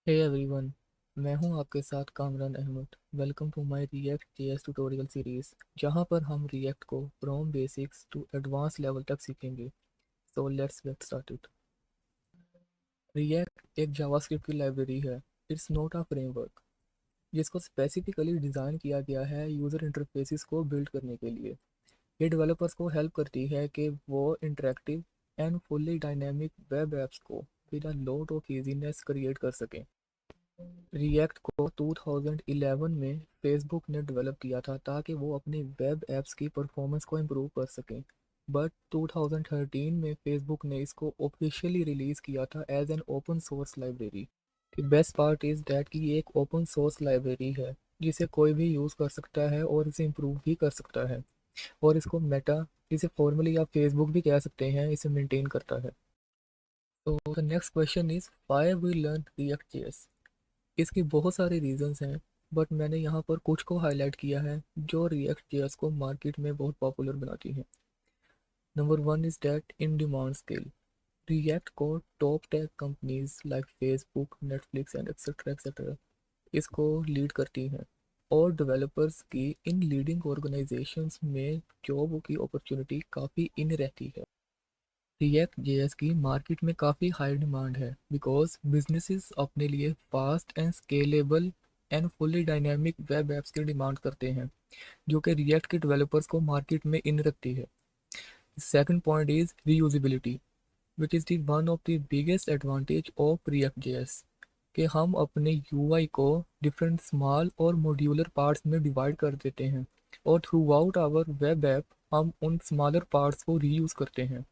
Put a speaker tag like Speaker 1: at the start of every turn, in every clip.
Speaker 1: Hey everyone, मैं हूं आपके साथ Kamran Ahmed. Welcome to my React JS tutorial series, जहां पर हम रिएक्ट को from basics to advance level तक सीखेंगे। So let's get started. React एक जावास्क्रिप्ट की लाइब्रेरी है। इट्स नॉट अ फ्रेमवर्क जिसको स्पेसिफिकली डिज़ाइन किया गया है यूज़र इंटरफेसेस को बिल्ड करने के लिए। ये डेवलपर्स को हेल्प करती है कि वो interactive and fully dynamic web apps को with a lot of easiness create कर सकें। रिएक्ट को 2011 में फेसबुक ने डेवलप किया था ताकि वो अपनी वेब एप्स की परफॉर्मेंस को इम्प्रूव कर सकें। बट 2013 में फेसबुक ने इसको ऑफिशियली रिलीज़ किया था as an open source library. The best part is that कि ये एक ओपन सोर्स लाइब्रेरी है जिसे कोई भी यूज़ कर सकता है और इसे इम्प्रूव भी कर सकता है। और इसको मेटा, इसे फॉर्मली आप फेसबुक भी कह सकते हैं, इसे मेंटेन करता है। तो the next question is why we learn React JS. इसके बहुत सारे रीजंस हैं, बट मैंने यहाँ पर कुछ को हाईलाइट किया है जो रिएक्ट जेएस को मार्केट में बहुत पॉपुलर बनाती हैं। Number one is that in demand scale. React को top tech companies like Facebook, Netflix and etcetera etcetera इसको लीड करती हैं, और डेवलपर्स की इन लीडिंग ऑर्गेनाइजेशंस में जॉब की अपॉर्चुनिटी काफ़ी इन रहती है। रिएक्ट जेएस की मार्केट में काफ़ी हाई डिमांड है बिकॉज बिजनेसेस अपने लिए fast and scalable and fully dynamic web apps की डिमांड करते हैं, जो कि रिएक्ट के डेवलपर्स को मार्केट में इन रखती है। Second point is reusability, which is the one of the biggest advantage of React JS, कि हम अपने यूआई को डिफरेंट स्मॉल और मॉड्यूलर पार्ट्स में डिवाइड कर देते हैं, और throughout our web app हम उन स्मॉलर पार्ट्स को रीयूज़ करते हैं।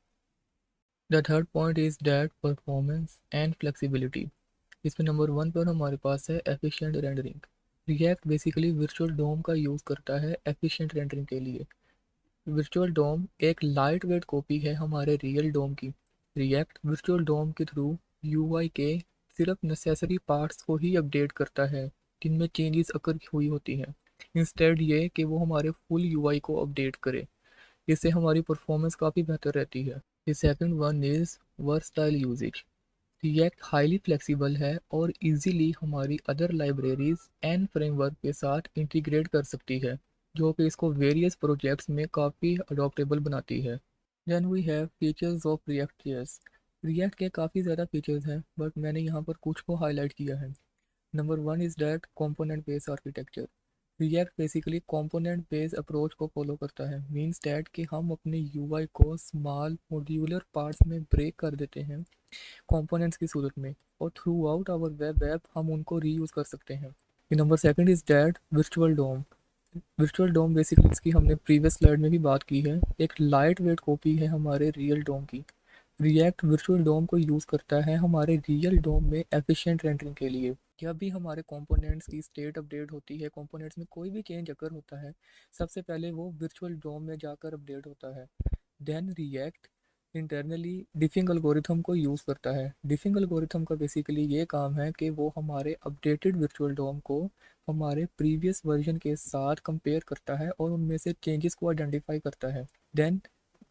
Speaker 1: The third point is that performance and flexibility. इसमें नंबर वन पर हमारे पास है efficient rendering. React basically virtual DOM का यूज़ करता है एफिशिएंट रेंडरिंग के लिए। वर्चुअल डोम एक लाइट वेट कॉपी है हमारे रियल डोम की। रिएक्ट वर्चुअल डोम के थ्रू यूआई के सिर्फ नेसेसरी पार्ट्स को ही अपडेट करता है जिनमें चेंजेस अकर हुई होती हैं, इंस्टेड ये कि वो हमारे फुल यूआई को अपडेट करे। इससे हमारी परफॉर्मेंस काफ़ी बेहतर रहती है। The second one is versatile usages. React highly flexible है और इजीली हमारी अदर लाइब्रेरीज एंड फ्रेमवर्क के साथ इंटीग्रेट कर सकती है, जो कि इसको वेरियस प्रोजेक्ट्स में काफ़ी अडॉप्टेबल बनाती है। Then we have features of React JS. React के काफ़ी ज़्यादा फीचर्स हैं, बट मैंने यहाँ पर कुछ को हाईलाइट किया है। Number one is that component based architecture. React basically component based approach को फॉलो करता है, मींस डैट कि हम अपने यूआई को स्मॉल मॉड्यूलर पार्ट्स में ब्रेक कर देते हैं कंपोनेंट्स की सूरत में, और throughout our web app हम उनको रीयूज़ कर सकते हैं। Number second is that virtual DOM. Virtual DOM basically इसकी हमने प्रीवियस स्लाइड में भी बात की है, एक लाइट वेट कॉपी है हमारे रियल डोम की। रिएक्ट वर्चुअल डोम को यूज़ करता है हमारे रियल डोम में एफिशिएंट रेंडरिंग के लिए। जब भी हमारे कंपोनेंट्स की स्टेट अपडेट होती है, कंपोनेंट्स में कोई भी चेंज अगर होता है, सबसे पहले वो वर्चुअल डोम में जाकर अपडेट होता है। Then React internally diffing algorithm को यूज़ करता है। डिफिंग एल्गोरिथम का बेसिकली ये काम है कि वो हमारे अपडेटेड वर्चुअल डोम को हमारे प्रीवियस वर्जन के साथ कंपेयर करता है और उनमें से चेंजेस को आइडेंटिफाई करता है। देन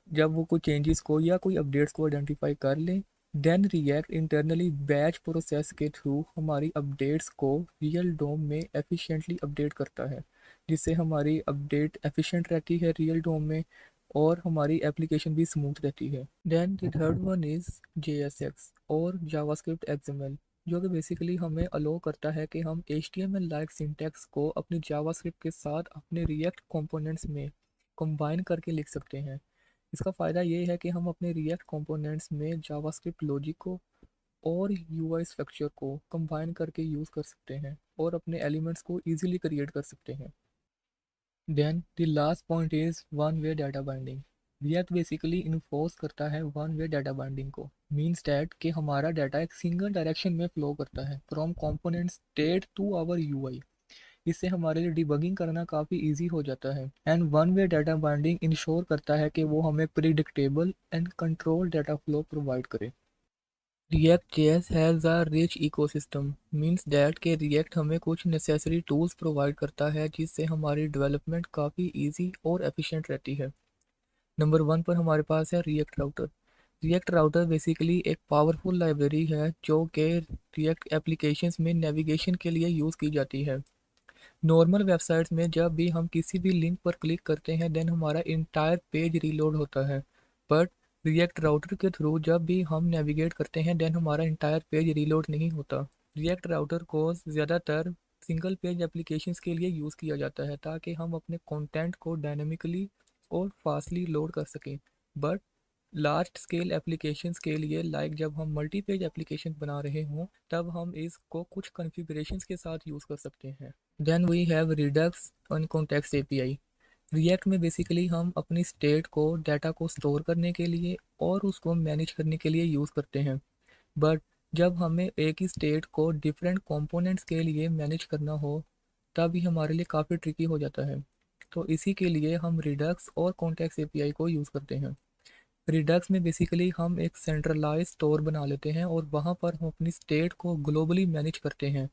Speaker 1: जब वो कोई चेंजेस को या कोई अपडेट्स को आइडेंटिफाई कर ले, then React internally batch process के थ्रू हमारी अपडेट्स को रियल डोम में एफिशिएंटली अपडेट करता है, जिससे हमारी अपडेट एफिशिएंट रहती है रियल डोम में, और हमारी एप्लीकेशन भी स्मूथ रहती है। Then the third one is JSX और जावास्क्रिप्ट XML, जो कि बेसिकली हमें अलो करता है कि हम HTML लाइक सिंटैक्स को अपनी जावास्क्रिप्ट के साथ अपने रिएक्ट कंपोनेंट्स में कंबाइन करके लिख सकते हैं। इसका फ़ायदा ये है कि हम अपने रिएक्ट कंपोनेंट्स में जावास्क्रिप्ट लॉजिक को और यूआई स्ट्रक्चर को कंबाइन करके यूज़ कर सकते हैं और अपने एलिमेंट्स को ईजिली क्रिएट कर सकते हैं। Then the last point is one way data binding. React basically enforce करता है वन वे डाटा बाइंडिंग को, मीन्स डैट कि हमारा डाटा एक सिंगल डायरेक्शन में फ्लो करता है from component state to our UI. इससे हमारे लिए डिबगिंग करना काफ़ी इजी हो जाता है, and one way data binding ensure करता है कि वो हमें predictable and control data flow provide करे। React.js has a rich ecosystem, means that कि React हमें कुछ नेसेसरी टूल्स प्रोवाइड करता है जिससे हमारी डेवलपमेंट काफ़ी इजी और एफिशिएंट रहती है। नंबर वन पर हमारे पास है React router. React router basically एक पावरफुल लाइब्रेरी है जो कि रिएक्ट एप्लीकेशंस में नेविगेशन के लिए यूज़ की जाती है। नॉर्मल वेबसाइट्स में जब भी हम किसी भी लिंक पर क्लिक करते हैं देन हमारा इंटायर पेज रीलोड होता है, बट रिएक्ट राउटर के थ्रू जब भी हम नेविगेट करते हैं देन हमारा इंटायर पेज रीलोड नहीं होता। रिएक्ट राउटर को ज़्यादातर सिंगल पेज एप्लीकेशंस के लिए यूज़ किया जाता है ताकि हम अपने कंटेंट को डायनेमिकली और फास्टली लोड कर सकें, बट लार्ज स्केल एप्लीकेशंस के लिए लाइक जब हम मल्टी पेज एप्लीकेशन बना रहे हों तब हम इसको कुछ कॉन्फ़िगरेशंस के साथ यूज़ कर सकते हैं। Then we have Redux on context API. React में बेसिकली हम अपनी स्टेट को डाटा को स्टोर करने के लिए और उसको मैनेज करने के लिए यूज़ करते हैं, बट जब हमें एक ही स्टेट को डिफरेंट कंपोनेंट्स के लिए मैनेज करना हो तब ये हमारे लिए काफ़ी ट्रिकी हो जाता है। तो इसी के लिए हम रिडक्स और कॉन्टेक्स्ट एपीआई को यूज़ करते हैं। रिडक्स में बेसिकली हम एक सेंट्रलाइज स्टोर बना लेते हैं और वहाँ पर हम अपनी स्टेट को ग्लोबली मैनेज करते हैं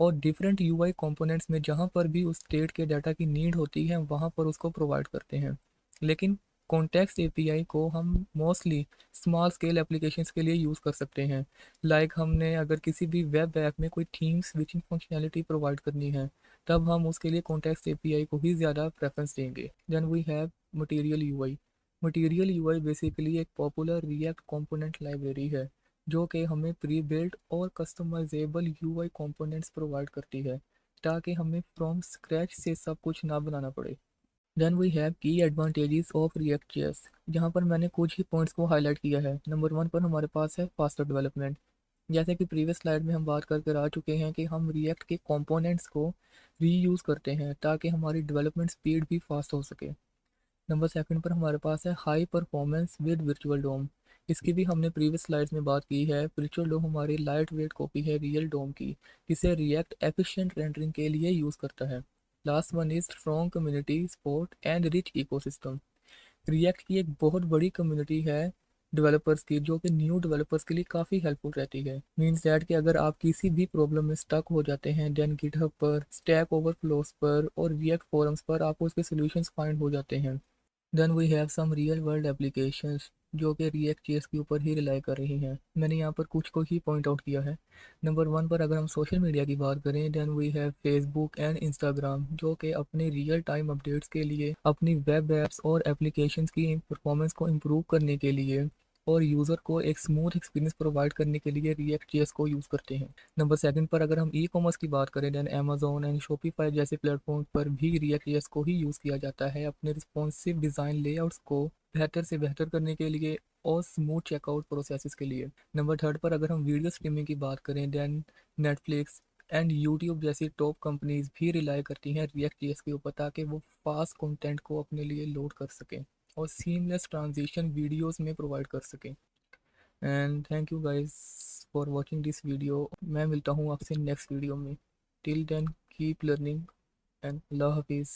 Speaker 1: और डिफरेंट यूआई कंपोनेंट्स में जहाँ पर भी उस स्टेट के डाटा की नीड होती है वहाँ पर उसको प्रोवाइड करते हैं। लेकिन कॉन्टेक्स्ट एपीआई को हम मोस्टली स्मॉल स्केल एप्लीकेशंस के लिए यूज़ कर सकते हैं। लाइक हमने अगर किसी भी वेब ऐप में कोई थीम स्विचिंग फंक्शनैलिटी प्रोवाइड करनी है तब हम उसके लिए कॉन्टेक्स्ट एपीआई को ही ज़्यादा प्रेफरेंस देंगे। Then we have material UI. Material UI basically एक पॉपुलर रिएक्ट कंपोनेंट लाइब्रेरी है जो कि हमें प्री बिल्ट और कस्टमाइजेबल यूआई कंपोनेंट्स प्रोवाइड करती है ताकि हमें फ्रॉम स्क्रैच से सब कुछ ना बनाना पड़े। देन वी हैव की एडवांटेजेस ऑफ रिएक्ट जेएस, जहाँ पर मैंने कुछ ही पॉइंट्स को हाईलाइट किया है। नंबर 1 पर हमारे पास है फास्टर डेवलपमेंट। जैसे कि प्रीवियस स्लाइड में हम बात करके आ चुके हैं कि हम रिएक्ट के कंपोनेंट्स को रीयूज़ करते हैं ताकि हमारी डेवलपमेंट स्पीड भी फास्ट हो सके। नंबर सेकंड पर हमारे पास है हाई परफॉर्मेंस विद वर्चुअल डोम। इसकी भी हमने प्रीवियस स्लाइड्स में बात की है। वर्चुअल डोम हमारी लाइट वेट कॉपी है रियल डोम की, जिसे रिएक्ट एफिशिएंट रेंडरिंग के लिए यूज़ करता है। Last one is strong community support and rich ecosystem. React की एक बहुत बड़ी कम्युनिटी है डेवलपर्स की जो कि न्यू डेवलपर्स के लिए काफ़ी हेल्पफुल रहती है। मीन्स दैट कि अगर आप किसी भी प्रॉब्लम में स्टक हो जाते हैं देन गिटहब पर, स्टैक ओवरफ्लोस पर और रिएक्ट फोरम्स पर आपको उसके सॉल्यूशंस फाइंड हो जाते हैं। Then we have some real world applications जो कि रिएक्ट जेएस के ऊपर ही रिलाई कर रही हैं। मैंने यहाँ पर कुछ को ही पॉइंट आउट किया है। नंबर 1 पर अगर हम सोशल मीडिया की बात करें then we have Facebook and Instagram जो कि अपने रियल टाइम अपडेट्स के लिए अपनी वेब एप्स और एप्लीकेशंस की परफॉर्मेंस को इम्प्रूव करने के लिए और यूज़र को एक स्मूथ एक्सपीरियंस प्रोवाइड करने के लिए रिएक्ट जेएस को यूज़ करते हैं। नंबर सेकंड पर अगर हम ई कॉमर्स की बात करें देन अमेजोन एंड शॉपिफाई जैसे प्लेटफॉर्म पर भी रिएक्ट जेएस को ही यूज़ किया जाता है अपने रिस्पॉन्सिव डिज़ाइन लेआउट्स को बेहतर से बेहतर करने के लिए और स्मूथ चेकआउट प्रोसेसेस के लिए। नंबर थर्ड पर अगर हम वीडियो स्ट्रीमिंग की बात करें देन नेटफ्लिक्स एंड यूट्यूब जैसी टॉप कंपनीज भी रिलाई करती हैं रिएक्ट जेएस के ऊपर ताकि वो फास्ट कंटेंट को अपने लिए लोड कर सकें और सीमलेस ट्रांजिशन वीडियोस में प्रोवाइड कर सकें। And thank you guys for watching this video. मैं मिलता हूँ आपसे नेक्स्ट वीडियो में। Till then keep learning and अल्लाह हाफिज़।